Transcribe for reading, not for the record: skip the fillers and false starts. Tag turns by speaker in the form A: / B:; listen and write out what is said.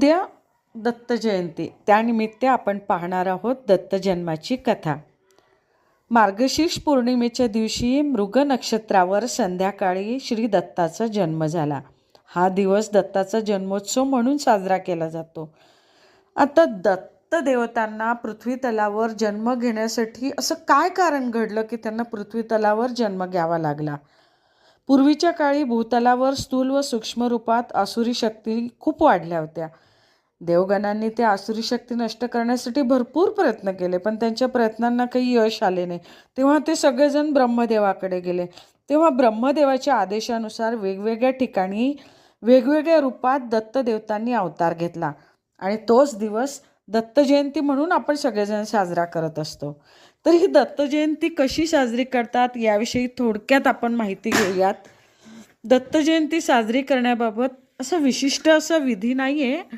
A: उद्या दत्त जयंती, त्यानिमित्त आपण पाहणार आहोत दत्त जन्माची कथा. मार्गशीर्ष पौर्णिमेच्या दिवशी मृग नक्षत्रावर संध्याकाळी श्री दत्ताचा जन्म झाला. हा दिवस दत्ताचा जन्मोत्सव म्हणून साजरा केला जातो. आता दत्त देवतांना पृथ्वी तलावर जन्म घेण्यासाठी असं काय कारण घडलं की त्यांना पृथ्वी तलावर जन्म घ्यावा लागला? पूर्वीच्या काळी भूतलावर स्थूल व सूक्ष्म रूपात आसुरी शक्ती खूप वाढल्या होत्या. देवगणांनी त्या आसुरी शक्ती नष्ट करण्यासाठी भरपूर प्रयत्न केले, पण त्यांच्या प्रयत्नांना काही यश आले नाही. तेव्हा ते सगळेजण ब्रह्मदेवाकडे गेले. तेव्हा ब्रह्मदेवाच्या आदेशानुसार वेगवेगळ्या ठिकाणी वेगवेगळ्या रूपात दत्तदेवतांनी अवतार घेतला आणि तोच दिवस दत्त जयंती म्हणून आपण सगळेजण साजरा करत असतो. तर ही दत्त जयंती कशी साजरी करतात याविषयी थोडक्यात आपण माहिती घेऊयात. दत्त जयंती साजरी करण्याबाबत असं विशिष्ट असा विधी नाही आहे,